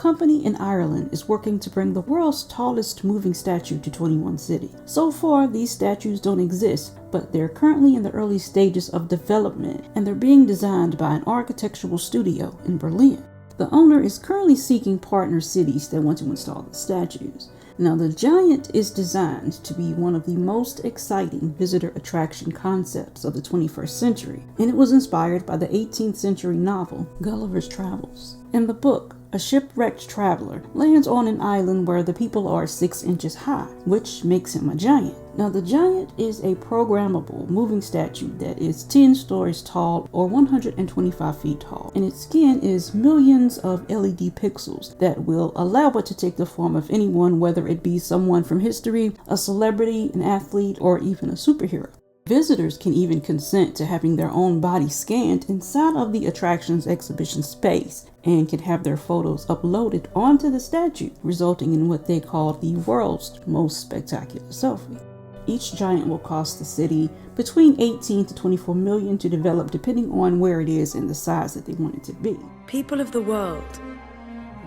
company in Ireland is working to bring the world's tallest moving statue to 21 cities. So far, these statues don't exist, but they're currently in the early stages of development, and they're being designed by an architectural studio in Berlin. The owner is currently seeking partner cities that want to install the statues. Now, the giant is designed to be one of the most exciting visitor attraction concepts of the 21st century, and it was inspired by the 18th century novel Gulliver's Travels. In the book, a shipwrecked traveler lands on an island where the people are 6 inches high, which makes him a giant. Now, the giant is a programmable moving statue that is 10 stories tall or 125 feet tall, and its skin is millions of LED pixels that will allow it to take the form of anyone, whether it be someone from history, a celebrity, an athlete, or even a superhero. Visitors can even consent to having their own body scanned inside of the attraction's exhibition space and can have their photos uploaded onto the statue, resulting in what they call the world's most spectacular selfie. Each giant will cost the city between 18 to 24 million to develop, depending on where it is and the size that they want it to be. People of the world,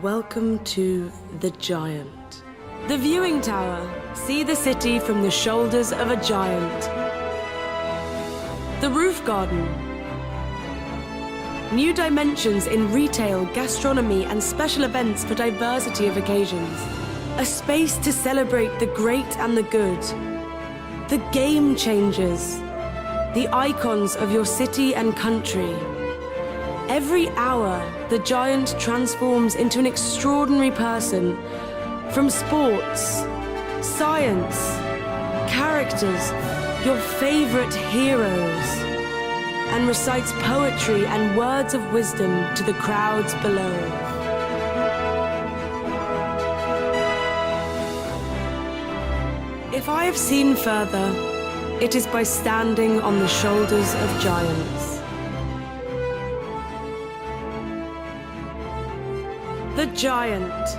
welcome to the giant. The viewing tower. See the city from the shoulders of a giant. The roof garden. New dimensions in retail, gastronomy, and special events for diversity of occasions. A space to celebrate the great and the good. The game changers. The icons of your city and country. Every hour, the giant transforms into an extraordinary person. From sports, science, characters, your favorite heroes, and recites poetry and words of wisdom to the crowds below. If I have seen further, it is by standing on the shoulders of giants. The Giant.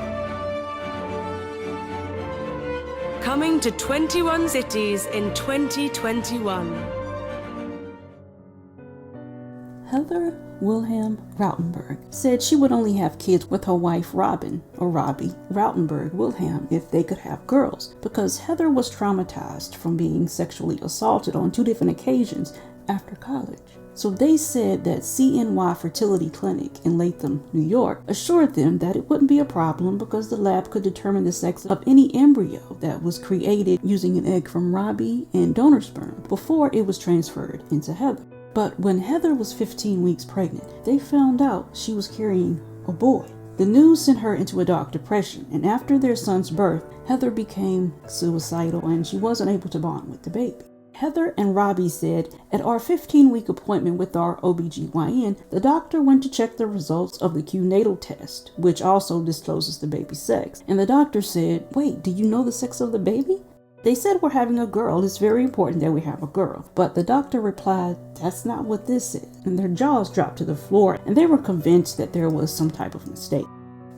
Coming to 21 cities in 2021. Heather Wilhelm Rautenberg said she would only have kids with her wife Robin, or Robbie, Rautenberg Wilhelm, if they could have girls, because Heather was traumatized from being sexually assaulted on 2 different occasions after college. So they said that CNY Fertility Clinic in Latham, New York, assured them that it wouldn't be a problem because the lab could determine the sex of any embryo that was created using an egg from Robbie and donor sperm before it was transferred into Heather. But when Heather was 15 weeks pregnant, they found out she was carrying a boy. The news sent her into a dark depression, and after their son's birth, Heather became suicidal and she wasn't able to bond with the baby. Heather and Robbie said, at our 15-week appointment with our OBGYN, the doctor went to check the results of the Q-natal test, which also discloses the baby's sex. And the doctor said, wait, do you know the sex of the baby? They said we're having a girl. It's very important that we have a girl. But the doctor replied, that's not what this is. And their jaws dropped to the floor, and they were convinced that there was some type of mistake.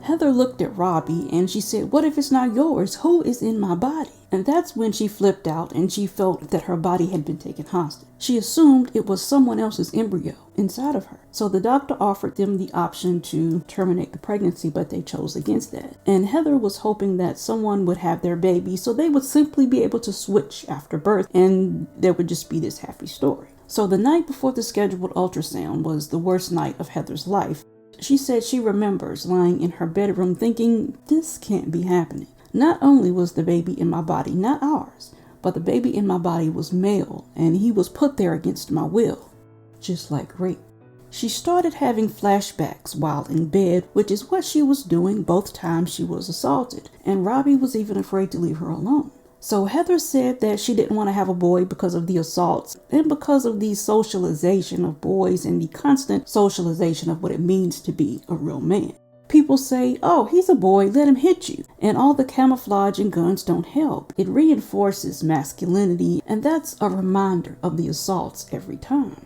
Heather looked at Robbie and she said, what if it's not yours? Who is in my body? And that's when she flipped out and she felt that her body had been taken hostage. She assumed it was someone else's embryo inside of her. So the doctor offered them the option to terminate the pregnancy, but they chose against that. And Heather was hoping that someone would have their baby so they would simply be able to switch after birth and there would just be this happy story. So the night before the scheduled ultrasound was the worst night of Heather's life. She said she remembers lying in her bedroom thinking, this can't be happening. Not only was the baby in my body not ours, but the baby in my body was male and he was put there against my will, just like rape. She started having flashbacks while in bed, which is what she was doing both times she was assaulted, and Robbie was even afraid to leave her alone. So Heather said that she didn't want to have a boy because of the assaults and because of the socialization of boys and the constant socialization of what it means to be a real man. People say, oh, he's a boy, let him hit you. And all the camouflage and guns don't help. It reinforces masculinity, and that's a reminder of the assaults every time.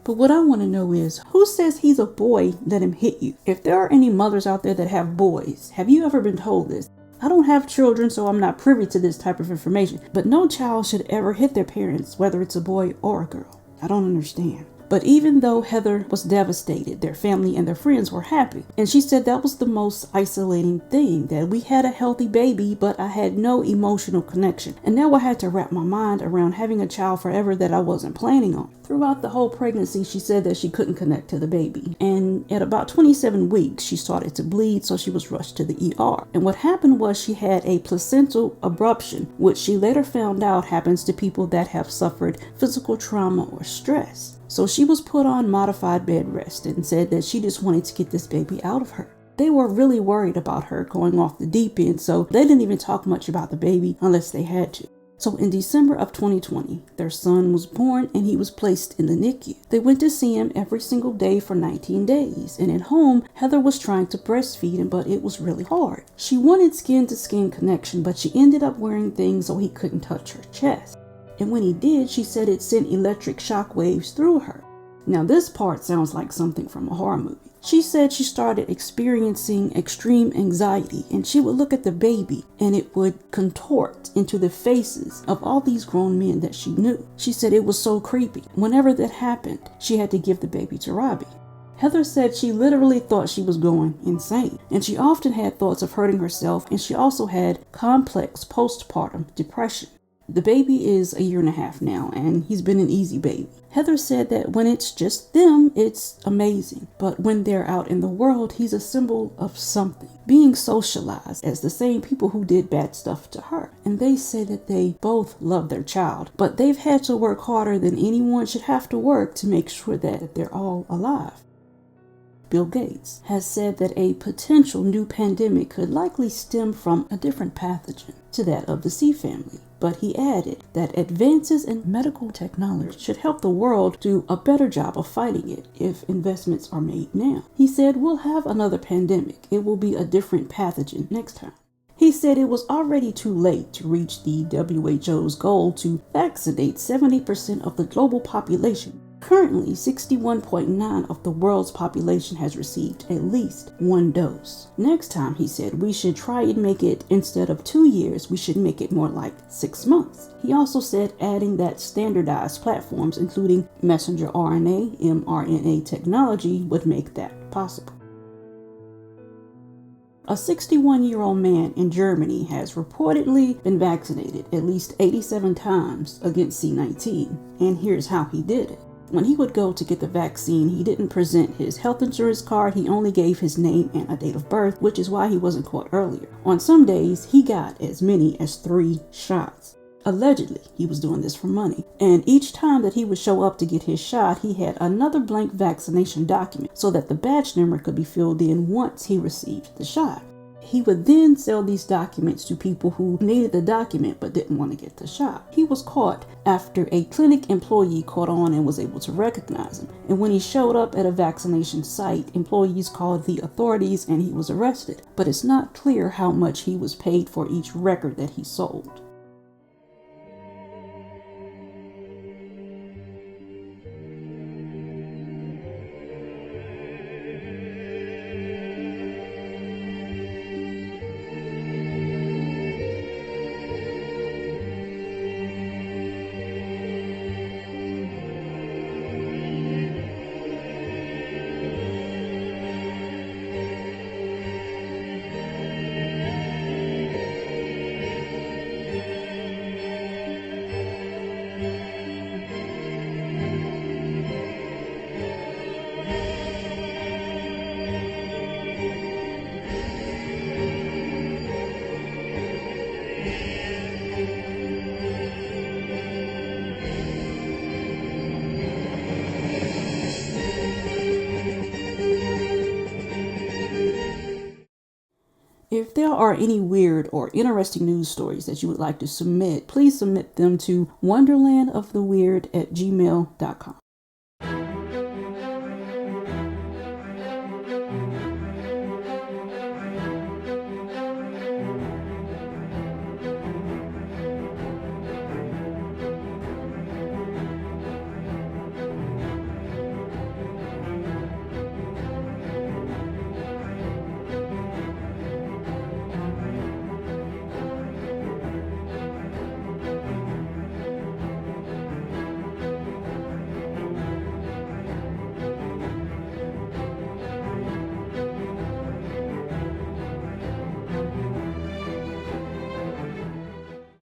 But what I want to know is, who says he's a boy, let him hit you? If there are any mothers out there that have boys, have you ever been told this? I don't have children, so I'm not privy to this type of information, but no child should ever hit their parents, whether it's a boy or a girl. I don't understand. But even though Heather was devastated, their family and their friends were happy. And she said that was the most isolating thing, that we had a healthy baby, but I had no emotional connection. And now I had to wrap my mind around having a child forever that I wasn't planning on. Throughout the whole pregnancy, she said that she couldn't connect to the baby. And at about 27 weeks, she started to bleed, so she was rushed to the ER. And what happened was she had a placental abruption, which she later found out happens to people that have suffered physical trauma or stress. So she was put on modified bed rest and said that she just wanted to get this baby out of her. They were really worried about her going off the deep end, so they didn't even talk much about the baby unless they had to. So in December of 2020, their son was born and he was placed in the NICU. They went to see him every single day for 19 days. And at home, Heather was trying to breastfeed him, but it was really hard. She wanted skin-to-skin connection, but she ended up wearing things so he couldn't touch her chest. And when he did, she said it sent electric shock waves through her. Now this part sounds like something from a horror movie. She said she started experiencing extreme anxiety, and she would look at the baby and it would contort into the faces of all these grown men that she knew. She said it was so creepy. Whenever that happened, she had to give the baby to Robbie. Heather said she literally thought she was going insane, and she often had thoughts of hurting herself, and she also had complex postpartum depression. The baby is 1.5 years now, and he's been an easy baby. Heather said that when it's just them, it's amazing. But when they're out in the world, he's a symbol of something, being socialized as the same people who did bad stuff to her. And they say that they both love their child, but they've had to work harder than anyone should have to work to make sure that they're all alive. Bill Gates has said that a potential new pandemic could likely stem from a different pathogen to that of the C family. But he added that advances in medical technology should help the world do a better job of fighting it if investments are made now. He said, we'll have another pandemic. It will be a different pathogen next time. He said it was already too late to reach the WHO's goal to vaccinate 70% of the global population. Currently, 61.9% of the world's population has received at least one dose. Next time, he said, we should try and make it, instead of 2 years, we should make it more like 6 months. He also said adding that standardized platforms, including messenger RNA, mRNA technology, would make that possible. A 61-year-old man in Germany has reportedly been vaccinated at least 87 times against C-19, and here's how he did it. When he would go to get the vaccine, he didn't present his health insurance card. He only gave his name and a date of birth, which is why he wasn't caught earlier. On some days, he got as many as 3 shots. Allegedly, he was doing this for money. And each time that he would show up to get his shot, he had another blank vaccination document so that the batch number could be filled in once he received the shot. He would then sell these documents to people who needed the document but didn't want to get the shot. He was caught after a clinic employee caught on and was able to recognize him. And when he showed up at a vaccination site, employees called the authorities and he was arrested. But it's not clear how much he was paid for each record that he sold. If there are any weird or interesting news stories that you would like to submit, please submit them to wonderlandoftheweird@gmail.com.